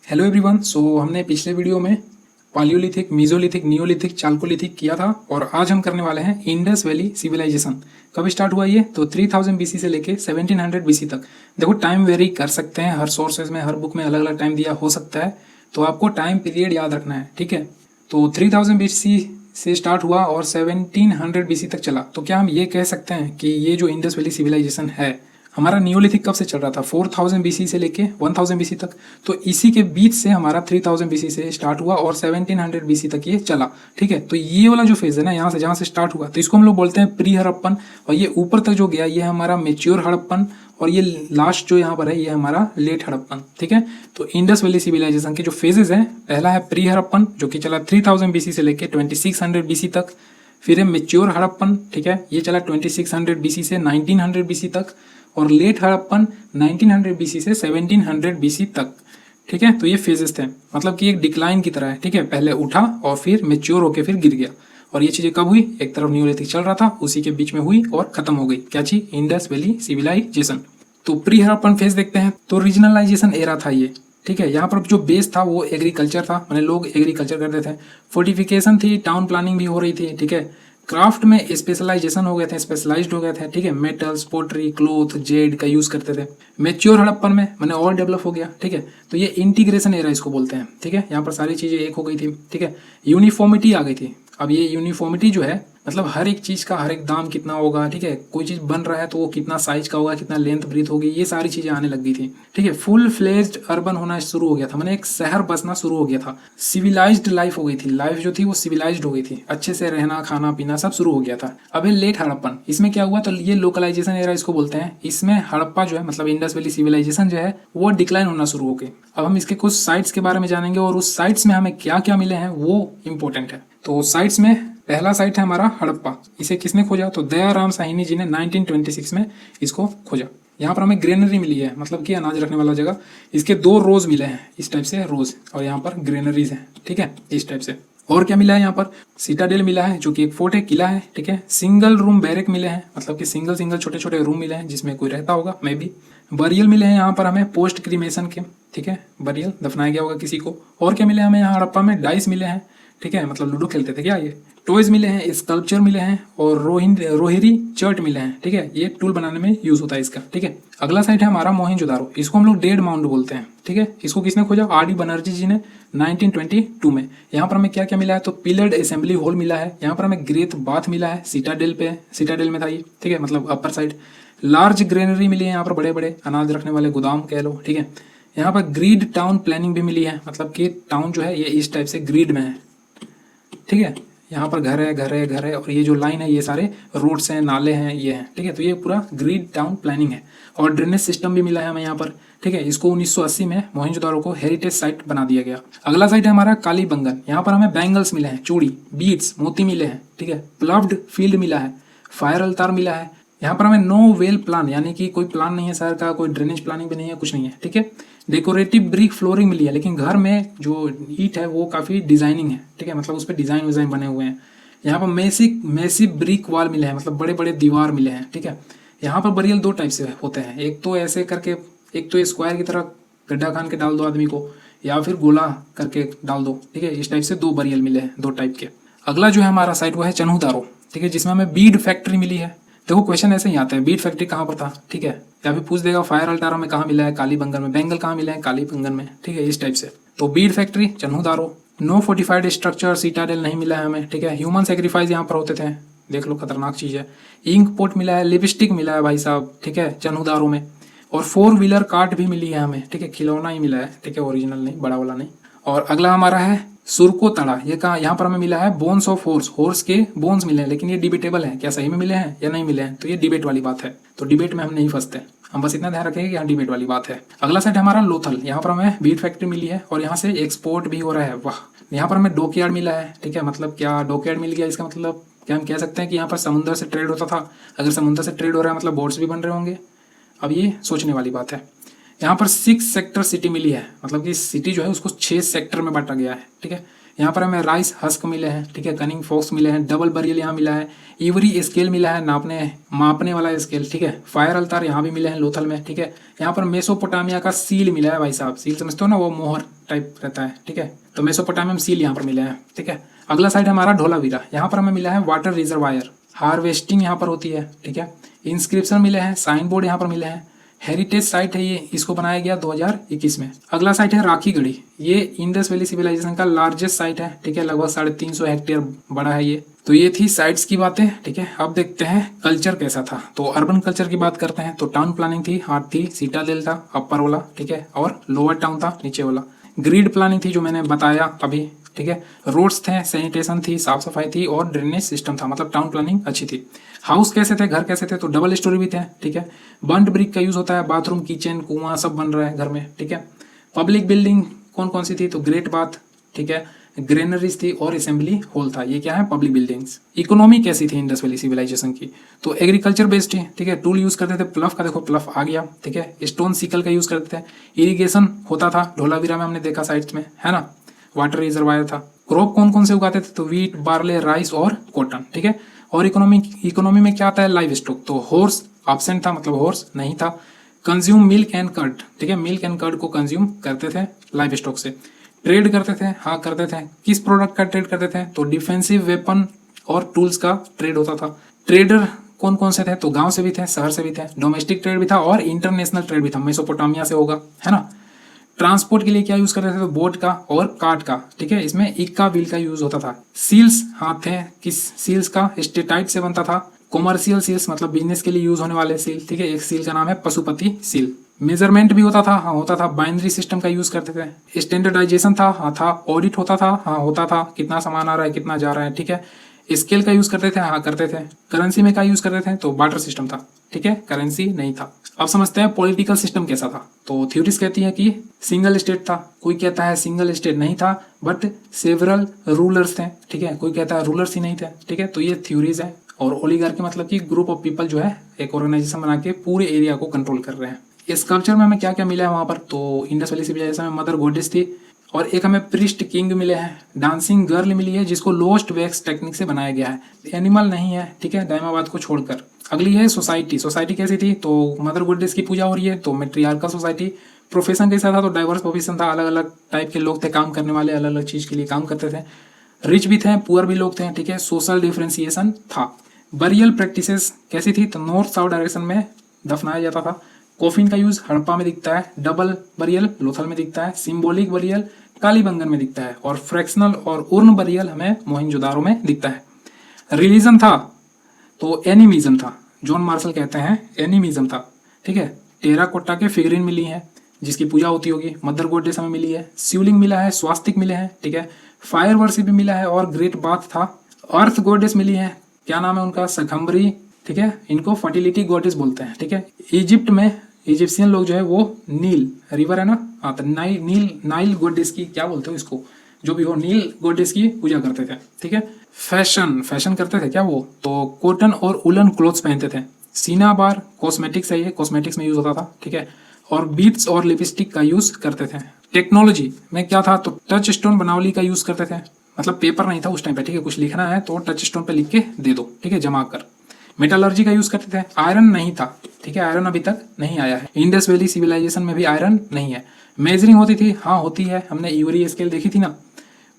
Hello everyone. हमने पिछले video में पालियोलिथिक, मीजोलिथिक, नियोलिथिक, चाल्कोलिथिक किया था और आज हम करने वाले हैं इंडस वैली सिविलाइजेशन। कब स्टार्ट हुआ ये? तो 3000 बीसी से लेके 1700 बीसी तक। देखो टाइम वेरी कर सकते हैं, हर सोर्सेज में, हर बुक में अलग अलग टाइम दिया हो सकता है, तो आपको टाइम पीरियड याद रखना है, ठीक है। तो 3000 बीसी से स्टार्ट हुआ और 1700 बीसी तक चला। तो क्या हम ये कह सकते हैं कि ये जो इंडस वैली सिविलाइजेशन है हमारा नियोलिथिक कब से चल रहा था? 4000 बीसी से लेके 1000 बीसी तक। तो इसी के बीच से हमारा 3000 बीसी से स्टार्ट हुआ और 1700 बीसी तक ये चला, ठीक है। तो ये वाला जो फेज है ना, यहाँ से जहाँ से स्टार्ट हुआ, तो इसको हम लोग बोलते हैं प्री हड़प्पन। और ये ऊपर तक जो गया ये हमारा मेच्योर हड़प्पन, और ये लास्ट जो यहाँ पर है ये हमारा लेट हड़प्पन, ठीक है। तो इंडस वैली सिविलाइजेशन के जो फेजेस हैं, पहला है प्री हड़प्पन जो कि चला 3000 बीसी से लेके 2600 बीसी तक। फिर है मेच्योर हड़प्पन, ठीक है, ये चला 2600 बीसी से 1900 बीसी तक। और लेट हड़प्पन 1900 बीसी से 1700 बीसी तक, ठीक है। तो ये फेजेस थे, मतलब कि एक डिक्लाइन की तरह है, ठीक है। पहले उठा और फिर मेच्योर होकर फिर गिर गया। और ये चीजें कब हुई? एक तरफ न्यूलिथिक चल रहा था, उसी के बीच में हुई और खत्म हो गई। क्या चीज? Indus valley civilisation. तो प्री हड़प्पन फेज देखते हैं। तो रीजनलाइजेशन एरा था ये, ठीक है। यहाँ पर जो बेस था वो एग्रीकल्चर था, मैंने लोग एग्रीकल्चर करते थे। फोर्टिफिकेशन थी, टाउन प्लानिंग भी हो रही थी, ठीक है। क्राफ्ट में स्पेशलाइजेशन हो गए थे, स्पेशलाइज्ड हो गए थे, ठीक है। मेटल्स, पोट्री, क्लोथ, जेड का यूज करते थे। मेच्योर हड़प्पन में मैंने और डेवलप हो गया, ठीक है। तो ये इंटीग्रेशन एरा इसको बोलते हैं, ठीक है। यहाँ पर सारी चीजें एक हो गई थी, ठीक है। यूनिफॉर्मिटी आ गई थी। अब ये यूनिफॉर्मिटी जो है, मतलब हर एक चीज का हर एक दाम कितना होगा, ठीक है। कोई चीज बन रहा है तो वो कितना साइज का होगा, कितना लेंथ ब्रीथ होगी, ये सारी चीजें आने लग गई थी, ठीक है। फुल फ्लेज्ड अर्बन होना शुरू हो गया था, मैंने एक शहर बसना शुरू हो गया था। सिविलाइज्ड लाइफ हो गई थी, लाइफ जो थी वो सिविलाइज्ड हो गई थी, अच्छे से रहना खाना पीना सब शुरू हो गया था। अब ये लेट हड़प्पन, इसमें क्या हुआ? तो ये लोकलाइजेशन एरा इसको बोलते हैं। इसमें हड़प्पा जो है, मतलब इंडस वैली सिविलाइजेशन जो है, वो डिक्लाइन होना शुरू हो गई। अब हम इसके कुछ साइट्स के बारे में जानेंगे और उस साइट्स में हमें क्या क्या मिले हैं वो इंपॉर्टेंट है। तो साइट्स में पहला साइट है हमारा हड़प्पा। इसे किसने खोजा? तो दयाराम साहिनी जी ने 1926 में इसको खोजा। यहाँ पर हमें ग्रेनरी मिली है, मतलब कि अनाज रखने वाला जगह। इसके 2 रोज मिले हैं, इस टाइप से रोज, और यहाँ पर ग्रेनरीज हैं, ठीक है, इस टाइप से। और क्या मिला है? यहाँ पर सिटाडेल मिला है जो कि एक फोर्ट है, किला है, ठीक है। सिंगल रूम बैरक मिले हैं, मतलब कि सिंगल सिंगल छोटे छोटे रूम मिले हैं जिसमें कोई रहता होगा, मे बी। बरियल मिले हैं यहाँ पर हमें पोस्ट क्रीमेशन के, ठीक है, बरियल, दफनाया गया होगा किसी को। और क्या मिले हमें यहाँ हड़प्पा में? डाइस मिले हैं, ठीक है, मतलब लूडो खेलते थे क्या ये। टॉयज मिले हैं, स्कल्पचर मिले हैं, और रोहिरी चर्ट मिले हैं, ठीक है। ये टूल बनाने में यूज होता है इसका, ठीक है। अगला साइट है हमारा मोहनजोदारो। इसको हम लोग डेड माउंट बोलते हैं, ठीक है। इसको किसने खोजा? आर.डी. बनर्जी जी ने 1922 में। यहाँ पर हमें क्या क्या मिला है? तो पिलर्ड असेंबली हॉल मिला है, यहाँ पर हमें ग्रेट बाथ मिला है, सिटाडेल में था ये, ठीक है, मतलब अपर साइड। लार्ज ग्रेनरी मिली है यहाँ पर, बड़े बड़े अनाज रखने वाले गोदाम कह लो, ठीक है। यहाँ पर ग्रीड टाउन प्लानिंग भी मिली है, मतलब कि टाउन जो है ये इस टाइप से ग्रीड में है, ठीक है। यहाँ पर घर है, घर है, घर है, और ये जो लाइन है ये सारे रोड्स हैं, नाले हैं, ये हैं, ठीक है। तो ये पूरा ग्रीड टाउन प्लानिंग है। और ड्रेनेज सिस्टम भी मिला है हमें यहाँ पर, ठीक है। इसको 1980 में मोहनजोदारो को हेरिटेज साइट बना दिया गया। अगला साइट है हमारा कालीबंगन। यहाँ पर हमें बैंगल्स मिले हैं, चूड़ी, बीड्स, मोती मिले हैं, ठीक है। प्लव्ड फील्ड मिला है, फायर अल्तार मिला है। यहाँ पर हमें नो वेल प्लान, यानी कि कोई प्लान नहीं है शहर का, कोई ड्रेनेज प्लानिंग भी नहीं है, कुछ नहीं है, ठीक है। डेकोरेटिव ब्रिक फ्लोरिंग मिली है, लेकिन घर में जो ईट है वो काफी डिजाइनिंग है, ठीक है, मतलब उस पर डिजाइन विजाइन बने हुए हैं। यहाँ पर मैसिव ब्रिक वॉल मिले हैं, मतलब बड़े बड़े दीवार मिले हैं, ठीक है। यहाँ पर बरियल 2 टाइप से होते हैं, एक तो ऐसे करके, एक तो स्क्वायर की तरह गड्ढा खान के डाल दो आदमी को, या फिर गोला करके डाल दो, ठीक है। इस टाइप से 2 बरियल मिले हैं, 2 टाइप के। अगला जो है हमारा साइट वो है चन्हुदारो, ठीक है, जिसमें हमें बीड फैक्ट्री मिली है। देखो क्वेश्चन ऐसे ही आता है, बीड फैक्ट्री कहाँ पर था, ठीक है, या फिर पूछ देगा फायर अल्टारा में कहाँ मिला है, कालीबंगन में। बेंगल कहाँ मिला है? कालीबंगन में, ठीक है, इस टाइप से। तो bead factory, Chanhudaro. No fortified structure, citadel नहीं मिला है हमें, ठीक है। ह्यूमन सेक्रीफाइस यहाँ पर होते थे, देख लो, खतरनाक चीज है। इंक पोट मिला है, लिपस्टिक मिला है भाई साहब, ठीक है, चन्हुदारो में। और 4 व्हीलर कार्ट भी मिली है हमें, ठीक है, खिलौना ही मिला है, ठीक है, ओरिजिनल नहीं, बड़ा वाला नहीं। और अगला हमारा है सुरको तड़ा। ये कहा? यहाँ पर हमें मिला है बोन्स ऑफ हॉर्स, हॉर्स के बोन्स मिले हैं, लेकिन ये डिबेटेबल है, क्या सही में मिले हैं या नहीं मिले हैं, तो ये डिबेट वाली बात है। तो डिबेट में हम नहीं फंसते, हम बस इतना ध्यान रखेंगे कि यहाँ डिबेट वाली बात है। अगला साइड हमारा लोथल। यहाँ पर हमें बीड फैक्ट्री मिली है और यहाँ से एक्सपोर्ट भी हो रहा है, वाह। यहाँ पर हमें डॉकयार्ड मिला है, ठीक है, मतलब क्या डॉकयार्ड मिल गया, इसका मतलब क्या हम कह सकते हैं कि यहाँ पर समुद्र से ट्रेड होता था। अगर समुद्र से ट्रेड हो रहा है मतलब बोट्स भी बन रहे होंगे। अब ये सोचने वाली बात है। यहाँ पर 6 सेक्टर सिटी मिली है, मतलब कि सिटी जो है उसको 6 सेक्टर में बांटा गया है, ठीक है। यहाँ पर हमें राइस हस्क मिले हैं, ठीक है, कनिंग फॉक्स मिले हैं, डबल बरियल यहाँ मिला है, इवरी स्केल मिला है, मापने वाला स्केल, ठीक है। फायर अल्तार यहाँ भी मिले हैं लोथल में, ठीक है। यहाँ पर मेसोपोटामिया का सील मिला है भाई साहब, सील समझते हो ना, वो मोहर, टाइप रहता है, ठीक है। तो मेसोपोटामियम सील यहाँ पर मिले हैं, ठीक है। अगला साइड है हमारा धोलावीरा, यहाँ पर हमें मिला है वाटर रिजर्वायर, हार्वेस्टिंग यहाँ पर होती है, ठीक है। इंस्क्रिप्शन मिले हैं, साइन बोर्ड यहाँ पर मिले हैं। हेरिटेज साइट है ये, इसको बनाया गया 2021 में। अगला साइट है राखीगढ़ी, ये इंडस वैली सिविलाइजेशन का लार्जेस्ट साइट है, ठीक है। लगभग 350 हेक्टेयर बड़ा है ये। तो ये थी साइट्स की बातें, ठीक है। अब देखते हैं कल्चर कैसा था। तो अर्बन कल्चर की बात करते हैं तो टाउन प्लानिंग थी, हार्ट थी, सिटाडेल था अपर वाला, ठीक है, और लोअर टाउन था नीचे वाला। ग्रिड प्लानिंग थी जो मैंने बताया अभी, ठीक है। रोड्स थे, सैनिटेशन थी, साफ सफाई थी और ड्रेनेज सिस्टम था, मतलब टाउन प्लानिंग अच्छी थी। हाउस कैसे थे, घर कैसे थे, तो डबल स्टोरी भी थे, ठीक है। बर्न्ड ब्रिक का यूज होता है, बाथरूम, किचन, कुआं सब बन रहा है घर में, ठीक है। पब्लिक बिल्डिंग कौन कौन सी थी, तो ग्रेट बाथ, ठीक है, ग्रेनरीज थी और असेंबली हॉल था। ये क्या है, पब्लिक बिल्डिंग्स। इकोनॉमी कैसी थी इंडस वैली सिविलाइजेशन की, तो एग्रीकल्चर बेस्ड थी, ठीक है। टूल यूज करते थे, प्लफ का देखो प्लफ आ गया, ठीक है। स्टोन सिकल का यूज करते थे। इरिगेशन होता था, धोलावीरा में हमने देखा साइट्स में, है ना। वाटर रिजर्वायर था। क्रॉप कौन कौन से उगाते थे, तो वीट, बार्ले, राइस और कॉटन, ठीक है। और इकोनॉमी में क्या आता है, लाइव स्टॉक। तो हॉर्स एब्सेंट था, मतलब हॉर्स नहीं था। कंज्यूम मिल्क एंड कर्ड, ठीक है, मिल्क एंड कर्ड को कंज्यूम करते थे लाइव स्टॉक से। ट्रेड करते थे, हाँ करते थे। किस प्रोडक्ट का ट्रेड करते थे, तो डिफेंसिव वेपन और टूल्स का ट्रेड होता था। ट्रेडर कौन कौन से थे, तो गांव से भी थे, शहर से भी थे। डोमेस्टिक ट्रेड भी था और इंटरनेशनल ट्रेड भी था, मेसोपोटामिया से होगा, है ना। ट्रांसपोर्ट के लिए क्या यूज करते थे, तो बोट का और कार्ट का, ठीक है। इसमें इक्का व्हील का यूज होता था। सील्स, हाँ थे, किस सील्स का, स्टेटाइट से बनता था। कॉमर्शियल सील्स मतलब बिजनेस के लिए यूज होने वाले सील, ठीक है। एक सील का नाम है पशुपति सील। मेजरमेंट भी होता था, हाँ होता था। बाइनरी सिस्टम का यूज करते थे। स्टैंडर्डाइजेशन था, हाँ था। ऑडिट होता था, हाँ होता था। कितना सामान आ रहा है, कितना जा रहा है, ठीक है। स्केल का यूज करते थे, हाँ करते थे। करेंसी में क्या यूज करते थे, तो बार्टर सिस्टम था, ठीक है, करेंसी नहीं था। अब समझते हैं पॉलिटिकल सिस्टम कैसा था। तो थ्योरीज कहती है कि सिंगल स्टेट था, कोई कहता है सिंगल स्टेट नहीं था बट सेवरल रूलर्स थे, ठीक है। कोई कहता है रूलर्स ही नहीं थे, ठीक है। तो ये थ्योरीज है। और ओलिगार्की मतलब कि ग्रुप ऑफ पीपल जो है एक ऑर्गेनाइजेशन बना के पूरे एरिया को कंट्रोल कर रहे हैं। इस कल्चर में हमें क्या क्या मिला है वहां पर, तो इंडस वैली सिविलाइजेशन में मदर गॉडेस थी और एक हमें प्रिस्ट किंग मिले हैं। डांसिंग गर्ल मिली है जिसको लोस्ट वैक्स टेक्निक से बनाया गया है, एनिमल नहीं है, ठीक है, डायमाबाद को छोड़कर। अगली है सोसाइटी। सोसाइटी कैसी थी, तो मदर गॉडेस की पूजा हो रही है, तो मैट्रियार्कल सोसाइटी। प्रोफेशन कैसा था, तो डाइवर्स प्रोफेशन था, अलग अलग टाइप के लोग थे काम करने वाले, अलग अलग चीज के लिए काम करते थे। रिच भी थे, पुअर भी लोग थे, ठीक है। सोशल डिफरेंशिएशन था। बरियल प्रैक्टिसेस कैसी थी, तो नॉर्थ साउथ डायरेक्शन में दफनाया जाता था। कॉफिन का यूज हड़प्पा में दिखता है। डबल बरियल लोथल में दिखता है। सिंबॉलिक बरियल कालीबंगन में दिखता है। और फ्रैक्शनल और उर्न बरियल हमें मोहनजोदारो में दिखता है। रिलीजन था तो एनिमिज्म था, जॉन मार्शल कहते हैं एनिमिज्म था, ठीक है। टेराकोटा के फिगरिन मिली है जिसकी पूजा होती होगी। मदर गॉडेस हमें मिली है। शिवलिंग मिला है, स्वास्तिक मिले हैं, ठीक है। फायर वर्शिप भी मिला है और ग्रेट बाथ था। अर्थ गॉडेस मिली है, क्या नाम है उनका, सखम्बरी, ठीक है। इनको फर्टिलिटी गॉडेस बोलते हैं, ठीक है। इजिप्ट में इजिप्शियन लोग जो है वो नील रिवर है ना, हाँ तो नाइल गॉडेस की क्या बोलते हो इसको, जो भी हो, नील गॉडेस की पूजा करते थे, ठीक है। फैशन करते थे क्या वो, तो कॉटन और उलन क्लोथ्स पहनते थे। सीना बार कॉस्मेटिक्स है, ये कॉस्मेटिक्स में यूज होता था, ठीक है। और बीट्स और लिपस्टिक का यूज करते थे। टेक्नोलॉजी में क्या था, तो टच स्टोन बनावली का यूज करते थे, मतलब पेपर नहीं था उस टाइम पे, ठीक है। कुछ लिखना है तो टच स्टोन पे लिख के दे दो, ठीक है, जमा कर। मेटलर्जी का यूज करते थे। आयरन नहीं था, ठीक है, आयरन अभी तक नहीं आया है। इंडस वैली सिविलाइजेशन में भी आयरन नहीं है। मेजरिंग होती थी, हाँ होती है, हमने यूरी स्केल देखी थी ना।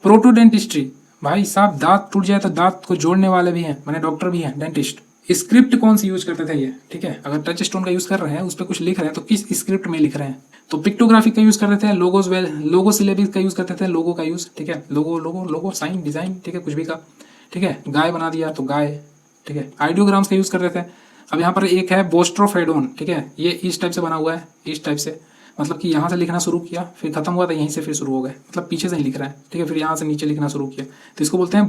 प्रोटोडेंटिस्ट्री, भाई साहब दांत टूट जाए तो दांत को जोड़ने वाले भी हैं, मैंने डॉक्टर भी हैं, डेंटिस्ट। स्क्रिप्ट कौन सी यूज करते थे ये, ठीक है। अगर टच स्टोन का यूज कर रहे हैं, उस पर कुछ लिख रहे हैं तो किस स्क्रिप्ट में लिख रहे हैं, तो पिक्टोग्राफी का यूज करते थे। लोगो सिलेबिस का यूज करते थे, लोगो का यूज, ठीक है। लोगो साइन डिजाइन, ठीक है, कुछ भी का, ठीक है। गाय बना दिया तो गाय, ठीक है। आइडियोग्राम्स का यूज करते थे। अब यहाँ पर एक है बोस्ट्रोफेडोन, ठीक है, ये इस टाइप से बना हुआ है, इस टाइप से, मतलब कि यहाँ से लिखना शुरू किया फिर खत्म हुआ तो यहीं से फिर शुरू हो गए, मतलब पीछे से ही लिख रहा है, ठीक है। फिर यहाँ से नीचे लिखना शुरू किया तो इसको बोलते हैं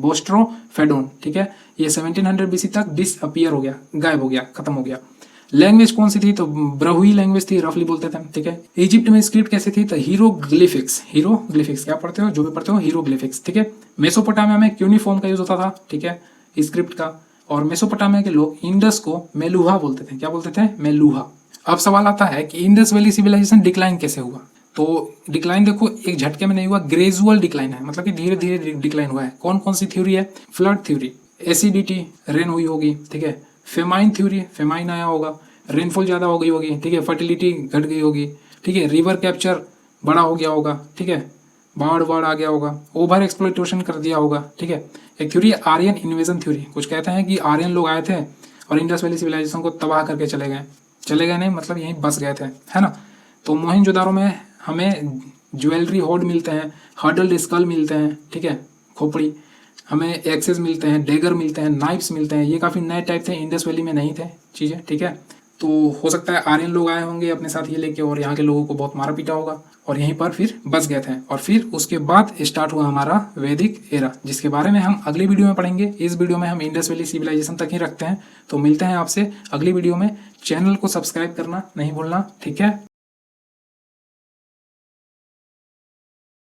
बोस्ट्रोफेडोन, ठीक है। ये 1700 बीसी तक डिसअपियर हो गया, गायब हो गया, खत्म हो गया। लैंग्वेज कौन सी थी, तो ब्रहुई लैंग्वेज थी, रफली बोलते थे, ठीक है। इजिप्ट में स्क्रिप्ट कैसे थी, तो हीरोग्लिफिक्स क्या पढ़ते हो, जो भी पढ़ते हो, हीरोग्लिफिक्स, ठीक है। मेसोपोटामिया में क्यूनिफॉर्म का यूज होता था, ठीक है, स्क्रिप्ट का। और मेसोपोटामिया के लोग इंडस को मेलुहा बोलते थे, क्या बोलते थे, मेलुहा। अब सवाल आता है कि इंडस वैली सिविलाइजेशन डिक्लाइन कैसे हुआ, तो डिक्लाइन देखो एक झटके में नहीं हुआ, ग्रेजुअल डिक्लाइन है, मतलब कि धीरे धीरे डिक्लाइन हुआ है। कौन कौन सी थ्योरी है, फ्लड थ्योरी, एसिडिटी, रेन हुई होगी, ठीक है। फेमाइन थ्योरी, फेमाइन आया होगा, रेनफॉल ज्यादा हो गई होगी, ठीक है। फर्टिलिटी घट गई होगी, ठीक है। रिवर कैप्चर बड़ा हो गया होगा, ठीक है, बाढ़ आ गया होगा, ओवर एक्सप्लॉइटेशन कर दिया होगा, ठीक है। एक थ्योरी है आर्यन इन्वेजन थ्योरी, कुछ कहते हैं कि आर्यन लोग आए थे और इंडस वैली सिविलाइजेशन को तबाह करके चले गए नहीं मतलब यहीं बस गए थे, है ना। तो मोहनजोदारो में हमें ज्वेलरी होड मिलते हैं, हर्डल्ड स्कल मिलते हैं, ठीक है, खोपड़ी, हमें एक्सेस मिलते हैं, डेगर मिलते हैं, नाइफ्स मिलते हैं। ये काफ़ी नए टाइप थे, इंडस वैली में नहीं थे चीज़ें, ठीक है। तो हो सकता है आर्यन लोग आए होंगे अपने साथ ये लेके और यहाँ के लोगों को बहुत मारा पीटा होगा और यहीं पर फिर बस गए थे। और फिर उसके बाद स्टार्ट हुआ हमारा वैदिक एरा, जिसके बारे में हम अगली वीडियो में पढ़ेंगे। इस वीडियो में हम इंडस वैली सिविलाइजेशन तक ही रखते हैं। तो मिलते हैं आपसे अगली वीडियो में। चैनल को सब्सक्राइब करना नहीं भूलना, ठीक है।